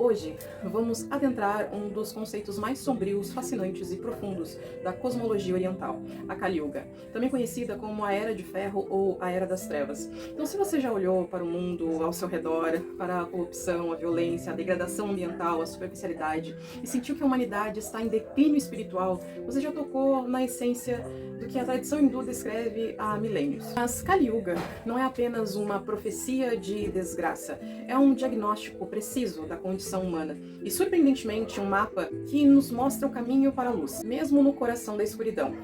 Hoje vamos adentrar um dos conceitos mais sombrios, fascinantes e profundos da cosmologia oriental, a Kali Yuga, também conhecida como a Era de Ferro ou a Era das Trevas. Então, se você já olhou para o mundo ao seu redor, para a corrupção, a violência, a degradação ambiental, a superficialidade, e sentiu que a humanidade está em declínio espiritual, você já tocou na essência do que a tradição hindu descreve há milênios. Mas Kali Yuga não é apenas uma profecia de desgraça, é um diagnóstico preciso da condição humana e, surpreendentemente, um mapa que nos mostra o caminho para a luz, mesmo no coração da escuridão.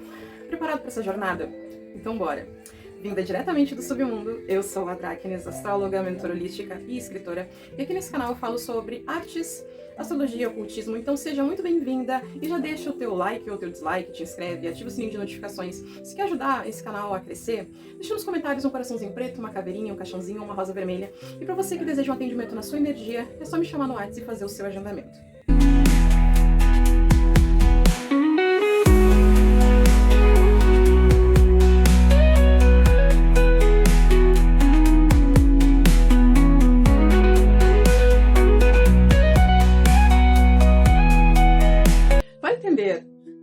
Preparado para essa jornada? Então bora! Vinda diretamente do submundo, eu sou a Dráquenes, astróloga, mentora holística e escritora, e aqui nesse canal eu falo sobre artes, astrologia, ocultismo, então seja muito bem-vinda e já deixa o teu like ou o teu dislike, te inscreve, ativa o sininho de notificações. Se quer ajudar esse canal a crescer, deixa nos comentários um coraçãozinho preto, uma caveirinha, um caixãozinho ou uma rosa vermelha. E para você que deseja um atendimento na sua energia, é só me chamar no WhatsApp e fazer o seu agendamento.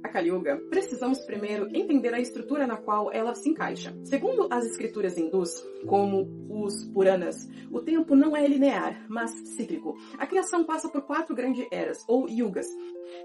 A Kali Yuga, precisamos primeiro entender a estrutura na qual ela se encaixa. Segundo as escrituras hindus, como os Puranas, o tempo não é linear, mas cíclico. A criação passa por 4 grandes eras, ou yugas,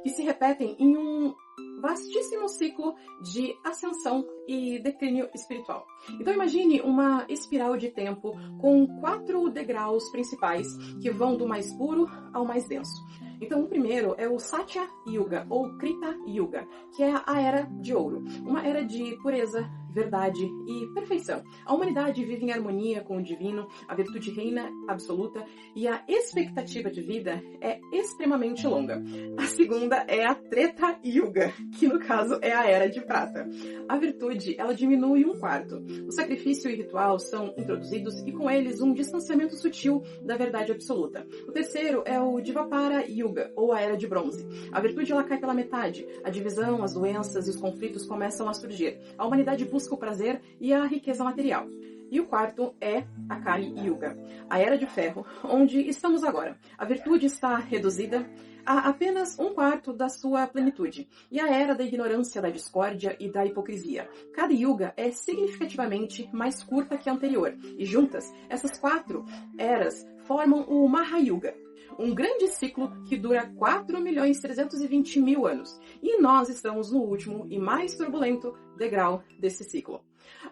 que se repetem em um vastíssimo ciclo de ascensão e declínio espiritual. Então imagine uma espiral de tempo com 4 degraus principais que vão do mais puro ao mais denso. Então o primeiro é o Satya Yuga, ou Krita Yuga, que é a Era de Ouro, uma era de pureza, verdade e perfeição. A humanidade vive em harmonia com o divino, a virtude reina absoluta e a expectativa de vida é extremamente longa. A segunda é a Treta Yuga, que no caso é a Era de Prata. A virtude, ela diminui 1/4. O sacrifício e o ritual são introduzidos e com eles um distanciamento sutil da verdade absoluta. O terceiro é o Dvapara Yuga, ou a Era de Bronze. A virtude, ela cai pela metade. A divisão, as doenças e os conflitos começam a surgir. A humanidade busca o prazer e a riqueza material. E o quarto é a Kali Yuga, a Era de Ferro, onde estamos agora. A virtude está reduzida a apenas 1/4 da sua plenitude, e a Era da ignorância, da discórdia e da hipocrisia. Cada Yuga é significativamente mais curta que a anterior, e juntas, essas 4 eras formam o Mahayuga, um grande ciclo que dura 4.320.000 anos. E nós estamos no último e mais turbulento degrau desse ciclo.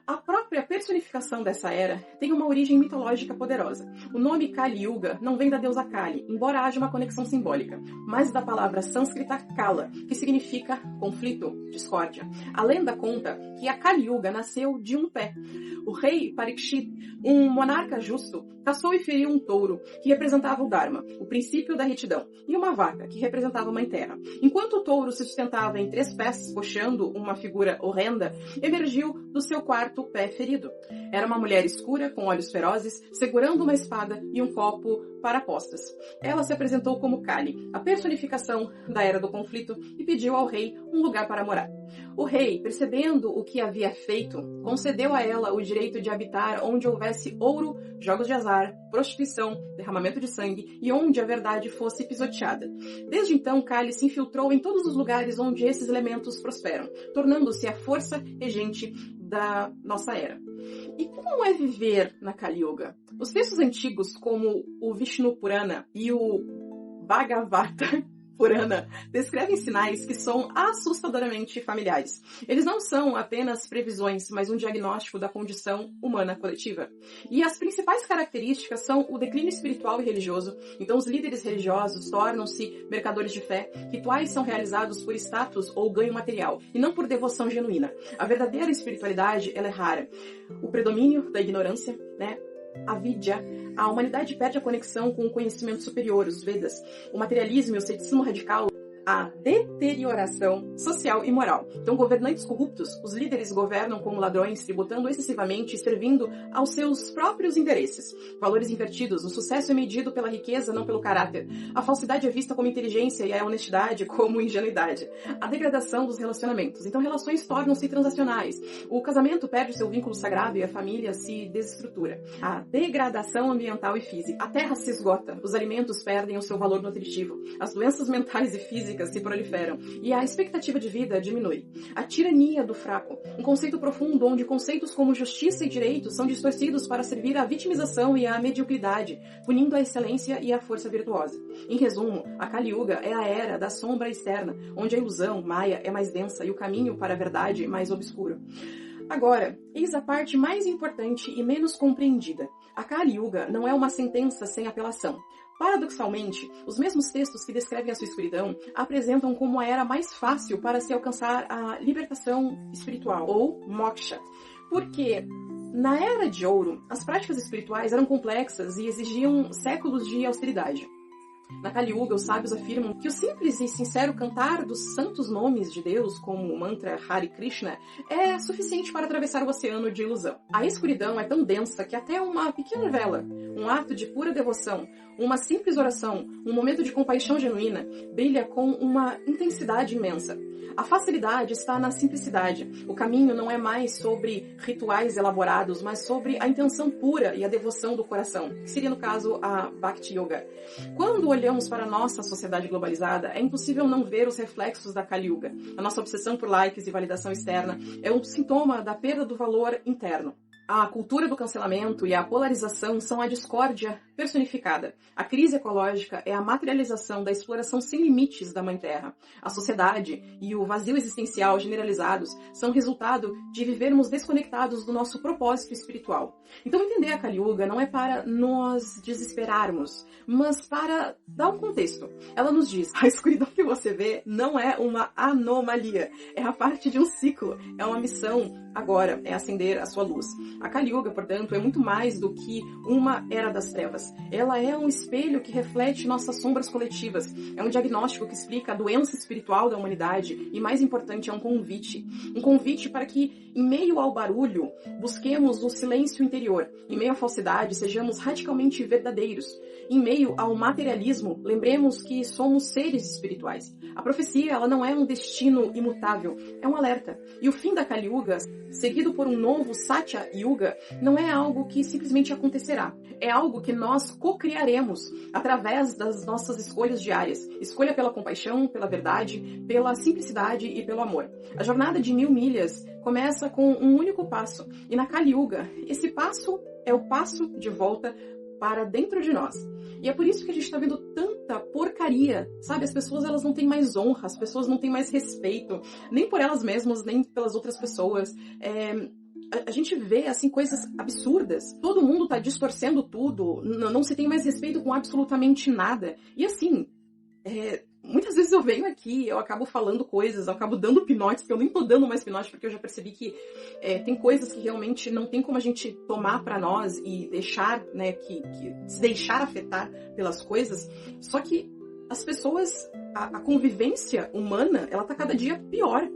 A própria personificação dessa era tem uma origem mitológica poderosa. O nome Kali Yuga não vem da deusa Kali, embora haja uma conexão simbólica, mas da palavra sânscrita Kala, que significa conflito, discórdia. A lenda conta que a Kali Yuga nasceu de um pé. O rei Parikshit, um monarca justo, caçou e feriu um touro, que representava o Dharma, o princípio da retidão, e uma vaca, que representava a Mãe Terra. Enquanto o touro se sustentava em 3 pés, coxando uma figura horrenda, emergiu do seu 4º pé ferido. Era uma mulher escura, com olhos ferozes, segurando uma espada e um copo para apostas. Ela se apresentou como Kali, a personificação da Era do Conflito, e pediu ao rei um lugar para morar. O rei, percebendo o que havia feito, concedeu a ela o direito de habitar onde houvesse ouro, jogos de azar, prostituição, derramamento de sangue e onde a verdade fosse pisoteada. Desde então, Kali se infiltrou em todos os lugares onde esses elementos prosperam, tornando-se a força regente da nossa era. E como é viver na Kali Yuga? Os textos antigos, como o Vishnu Purana e o Bhagavata Purana, descrevem sinais que são assustadoramente familiares. Eles não são apenas previsões, mas um diagnóstico da condição humana coletiva. E as principais características são o declínio espiritual e religioso. Então os líderes religiosos tornam-se mercadores de fé. Rituais são realizados por status ou ganho material, e não por devoção genuína. A verdadeira espiritualidade, ela é rara. O predomínio da ignorância, a vidya, a humanidade perde a conexão com o conhecimento superior, os Vedas. O materialismo e o ceticismo radical a deterioração social e moral. Então, governantes corruptos, os líderes governam como ladrões, tributando excessivamente e servindo aos seus próprios interesses. Valores invertidos, o sucesso é medido pela riqueza, não pelo caráter. A falsidade é vista como inteligência e a honestidade como ingenuidade. A degradação dos relacionamentos. Então, relações tornam-se transacionais. O casamento perde seu vínculo sagrado e a família se desestrutura. A degradação ambiental e física. A terra se esgota, os alimentos perdem o seu valor nutritivo. As doenças mentais e físicas se proliferam e a expectativa de vida diminui. A tirania do fraco, um conceito profundo onde conceitos como justiça e direito são distorcidos para servir à vitimização e à mediocridade, punindo a excelência e a força virtuosa. Em resumo, a Kali Yuga é a era da sombra externa, onde a ilusão, Maya, é mais densa e o caminho para a verdade mais obscuro. Agora, eis a parte mais importante e menos compreendida. A Kali Yuga não é uma sentença sem apelação. Paradoxalmente, os mesmos textos que descrevem a sua escuridão apresentam como a era mais fácil para se alcançar a libertação espiritual, ou moksha. Porque na Era de Ouro, as práticas espirituais eram complexas e exigiam séculos de austeridade. Na Kali Yuga, os sábios afirmam que o simples e sincero cantar dos santos nomes de Deus, como o mantra Hare Krishna, é suficiente para atravessar o oceano de ilusão. A escuridão é tão densa que até uma pequena vela, um ato de pura devoção, uma simples oração, um momento de compaixão genuína, brilha com uma intensidade imensa. A facilidade está na simplicidade. O caminho não é mais sobre rituais elaborados, mas sobre a intenção pura e a devoção do coração, que seria, no caso, a Bhakti Yoga. Quando olhamos para a nossa sociedade globalizada, é impossível não ver os reflexos da Kali Yuga. A nossa obsessão por likes e validação externa é um sintoma da perda do valor interno. A cultura do cancelamento e a polarização são a discórdia personificada. A crise ecológica é a materialização da exploração sem limites da Mãe Terra. A sociedade e o vazio existencial generalizados são resultado de vivermos desconectados do nosso propósito espiritual. Então, entender a Kali Yuga não é para nos desesperarmos, mas para dar um contexto. Ela nos diz, a escuridão que você vê não é uma anomalia, é a parte de um ciclo, é uma missão agora, é acender a sua luz. A Kali Yuga, portanto, é muito mais do que uma era das trevas. Ela é um espelho que reflete nossas sombras coletivas. É um diagnóstico que explica a doença espiritual da humanidade e, mais importante, é um convite. Um convite para que, em meio ao barulho, busquemos o silêncio interior. Em meio à falsidade, sejamos radicalmente verdadeiros. Em meio ao materialismo, lembremos que somos seres espirituais. A profecia, ela não é um destino imutável, é um alerta. E o fim da Kali Yuga, seguido por um novo Satya Yuga, não é algo que simplesmente acontecerá. É algo que nós co-criaremos através das nossas escolhas diárias. Escolha pela compaixão, pela verdade, pela simplicidade e pelo amor. A jornada de 1000 milhas começa com um único passo. E na Kali Yuga, esse passo é o passo de volta para dentro de nós. E é por isso que a gente está vendo tanta porcaria, sabe? As pessoas, elas não têm mais honra, as pessoas não têm mais respeito, nem por elas mesmas, nem pelas outras pessoas. A gente vê, assim, coisas absurdas. Todo mundo tá distorcendo tudo, não se tem mais respeito com absolutamente nada. E assim, muitas vezes eu venho aqui, eu acabo falando coisas, eu acabo dando pinotes, que eu nem tô dando mais pinote, porque eu já percebi que tem coisas que realmente não tem como a gente tomar pra nós e deixar, né, que se deixar afetar pelas coisas. Só que as pessoas, a convivência humana, ela tá cada dia pior.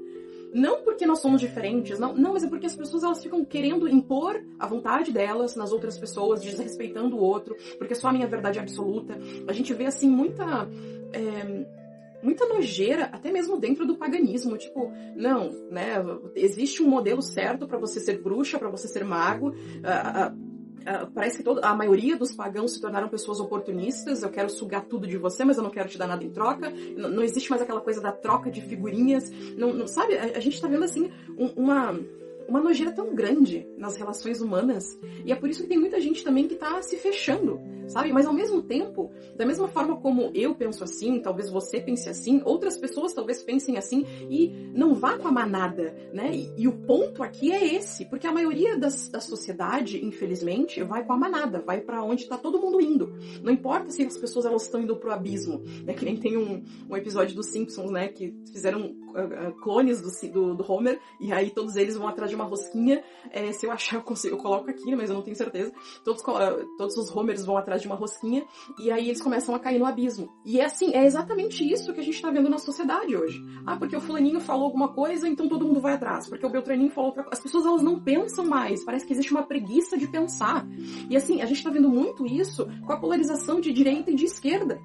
Não porque nós somos diferentes, não, mas é porque as pessoas, elas ficam querendo impor a vontade delas nas outras pessoas, desrespeitando o outro, porque só a minha verdade é absoluta. A gente vê, assim, muita nojeira, até mesmo dentro do paganismo, tipo, não, né, existe um modelo certo pra você ser bruxa, pra você ser mago. Parece que a maioria dos pagãos se tornaram pessoas oportunistas. Eu quero sugar tudo de você, mas eu não quero te dar nada em troca. Não existe mais aquela coisa da troca de figurinhas. Não sabe? A gente tá vendo, assim, uma nojeira tão grande nas relações humanas. E é por isso que tem muita gente também que tá se fechando, sabe? Mas ao mesmo tempo, da mesma forma como eu penso assim, talvez você pense assim, outras pessoas talvez pensem assim, e não vá com a manada, né? E o ponto aqui é esse, porque a maioria da sociedade, infelizmente, vai com a manada, vai pra onde tá todo mundo indo. Não importa se as pessoas, elas estão indo pro abismo, né? Que nem tem um episódio dos Simpsons, né? Que fizeram clones do Homer, e aí todos eles vão atrás de de uma rosquinha. Se eu achar, eu coloco aqui, mas eu não tenho certeza. Todos os Homers vão atrás de uma rosquinha e aí eles começam a cair no abismo. E é assim, é exatamente isso que a gente tá vendo na sociedade hoje. Porque o fulaninho falou alguma coisa, então todo mundo vai atrás. Porque o Beltraninho falou outra coisa. As pessoas, elas não pensam mais. Parece que existe uma preguiça de pensar. E assim, a gente tá vendo muito isso com a polarização de direita e de esquerda.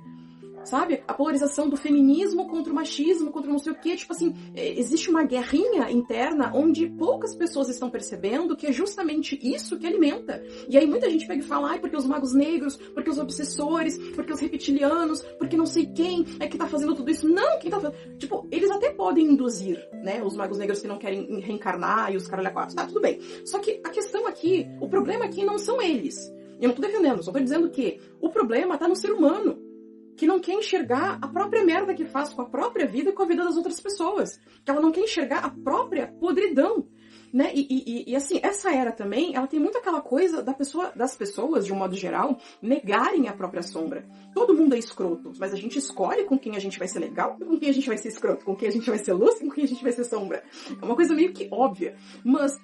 Sabe? A polarização do feminismo contra o machismo, contra não sei o quê. Tipo assim, existe uma guerrinha interna onde poucas pessoas estão percebendo que é justamente isso que alimenta. E aí muita gente pega e fala, porque os magos negros, porque os obsessores, porque os reptilianos, porque não sei quem é que tá fazendo tudo isso. Não, quem tá fazendo... Tipo, eles até podem induzir, né? Os magos negros que não querem reencarnar e os caralho a quatro. Tá, tudo bem. Só que a questão aqui, o problema aqui não são eles. Eu não tô defendendo, só tô dizendo que o problema tá no ser humano, que não quer enxergar a própria merda que faz com a própria vida e com a vida das outras pessoas. Que ela não quer enxergar a própria podridão, né? E assim, essa era também, ela tem muito aquela coisa das pessoas, de um modo geral, negarem a própria sombra. Todo mundo é escroto, mas a gente escolhe com quem a gente vai ser legal, com quem a gente vai ser escroto, com quem a gente vai ser luz e com quem a gente vai ser sombra. É uma coisa meio que óbvia, mas...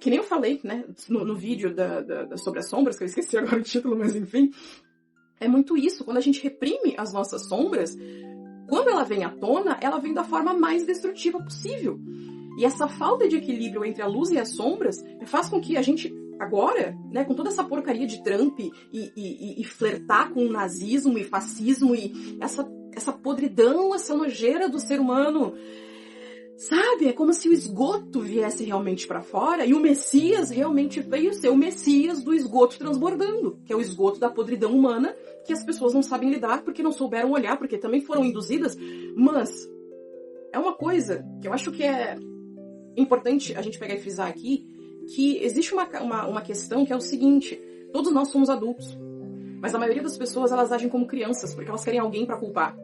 que nem eu falei, né, no vídeo sobre as sombras, que eu esqueci agora o título, mas enfim... É muito isso, quando a gente reprime as nossas sombras, quando ela vem à tona, ela vem da forma mais destrutiva possível. E essa falta de equilíbrio entre a luz e as sombras faz com que a gente, agora, né, com toda essa porcaria de Trump e flertar com o nazismo e fascismo e essa podridão, essa nojeira do ser humano... Sabe? É como se o esgoto viesse realmente pra fora e o Messias realmente veio ser o Messias do esgoto transbordando, que é o esgoto da podridão humana que as pessoas não sabem lidar porque não souberam olhar, porque também foram induzidas. Mas é uma coisa que eu acho que é importante a gente pegar e frisar aqui, que existe uma questão que é o seguinte: todos nós somos adultos, mas a maioria das pessoas, elas agem como crianças porque elas querem alguém pra culpar.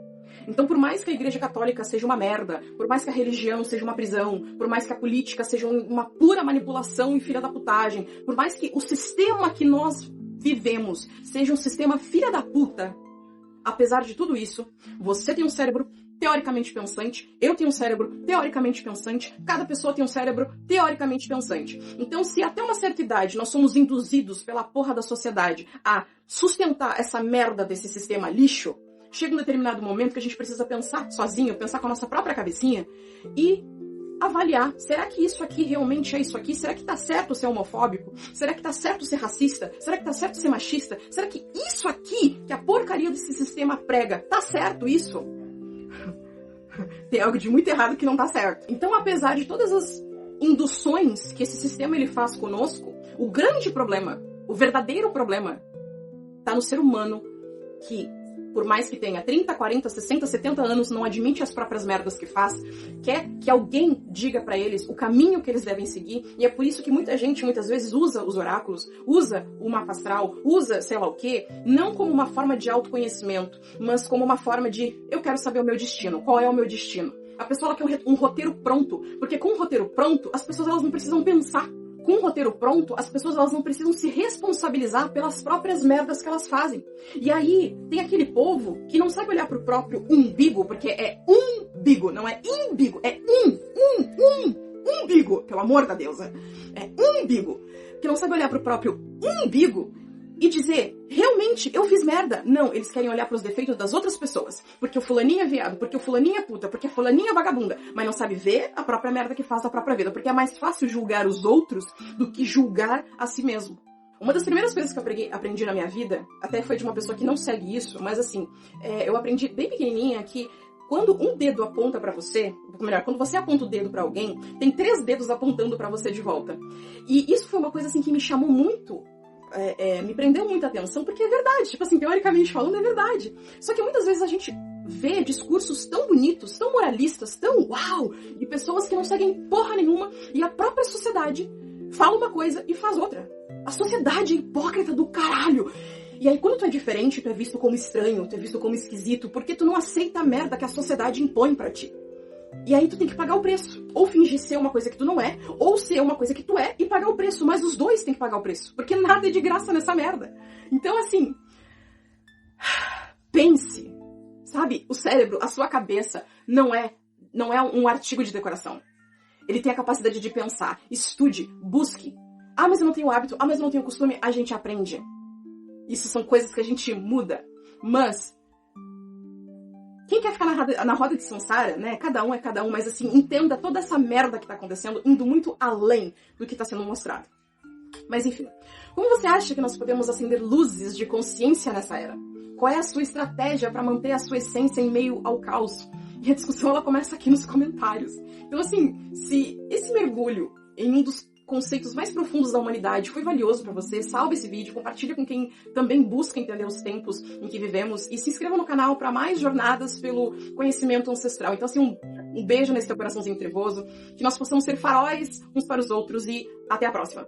Então, por mais que a Igreja Católica seja uma merda, por mais que a religião seja uma prisão, por mais que a política seja uma pura manipulação e filha da putagem, por mais que o sistema que nós vivemos seja um sistema filha da puta, apesar de tudo isso, você tem um cérebro teoricamente pensante, eu tenho um cérebro teoricamente pensante, cada pessoa tem um cérebro teoricamente pensante. Então, se até uma certa idade nós somos induzidos pela porra da sociedade a sustentar essa merda desse sistema lixo, chega um determinado momento que a gente precisa pensar sozinho, pensar com a nossa própria cabecinha e avaliar, será que isso aqui realmente é isso aqui? Será que tá certo ser homofóbico? Será que tá certo ser racista? Será que tá certo ser machista? Será que isso aqui, que a porcaria desse sistema prega, tá certo isso? Tem algo de muito errado que não tá certo. Então, apesar de todas as induções que esse sistema ele faz conosco, o grande problema, o verdadeiro problema, tá no ser humano que, por mais que tenha 30, 40, 60, 70 anos, não admite as próprias merdas que faz, quer que alguém diga pra eles o caminho que eles devem seguir, e é por isso que muita gente, muitas vezes, usa os oráculos, usa o mapa astral, usa sei lá o quê, não como uma forma de autoconhecimento, mas como uma forma de, eu quero saber o meu destino, qual é o meu destino. A pessoa ela quer um roteiro pronto, porque com um roteiro pronto, as pessoas elas não precisam pensar. Com um roteiro pronto, as pessoas elas não precisam se responsabilizar pelas próprias merdas que elas fazem. E aí, tem aquele povo que não sabe olhar pro próprio umbigo, porque é umbigo, não é imbigo, é umbigo, pelo amor da deusa. É umbigo. Que não sabe olhar pro próprio umbigo e dizer, realmente, eu fiz merda. Não, eles querem olhar pros defeitos das outras pessoas. Porque o fulaninho é viado, porque o fulaninho é puta, porque a fulaninha é vagabunda. Mas não sabe ver a própria merda que faz da própria vida. Porque é mais fácil julgar os outros do que julgar a si mesmo. Uma das primeiras coisas que eu aprendi na minha vida, até foi de uma pessoa que não segue isso, mas assim, eu aprendi bem pequenininha que quando um dedo aponta pra você, ou melhor, quando você aponta o dedo pra alguém, tem 3 dedos apontando pra você de volta. E isso foi uma coisa assim que me chamou muito, me prendeu muita atenção, porque é verdade, tipo assim, teoricamente falando, é verdade. Só que muitas vezes a gente vê discursos tão bonitos, tão moralistas, tão uau, de pessoas que não seguem porra nenhuma, e a própria sociedade fala uma coisa e faz outra. A sociedade é hipócrita do caralho. E aí quando tu é diferente, tu é visto como estranho, tu é visto como esquisito, porque tu não aceita a merda que a sociedade impõe pra ti. E aí tu tem que pagar o preço. Ou fingir ser uma coisa que tu não é, ou ser uma coisa que tu é e pagar o preço. Mas os dois têm que pagar o preço. Porque nada é de graça nessa merda. Então, assim... pense. Sabe? O cérebro, a sua cabeça, não é um artigo de decoração. ele tem a capacidade de pensar. Estude, busque. Ah, mas eu não tenho hábito, ah, mas eu não tenho costume. A gente aprende. Isso são coisas que a gente muda. Mas quem quer ficar na roda de samsara, né? Cada um é cada um, mas assim, entenda toda essa merda que tá acontecendo, indo muito além do que tá sendo mostrado. Mas enfim, como você acha que nós podemos acender luzes de consciência nessa era? Qual é a sua estratégia para manter a sua essência em meio ao caos? E a discussão ela começa aqui nos comentários. Então assim, se esse mergulho em um dos conceitos mais profundos da humanidade foi valioso para você, salve esse vídeo, compartilha com quem também busca entender os tempos em que vivemos e se inscreva no canal para mais jornadas pelo conhecimento ancestral. Então assim, um beijo nesse teu coraçãozinho trevoso, que nós possamos ser faróis uns para os outros e até a próxima.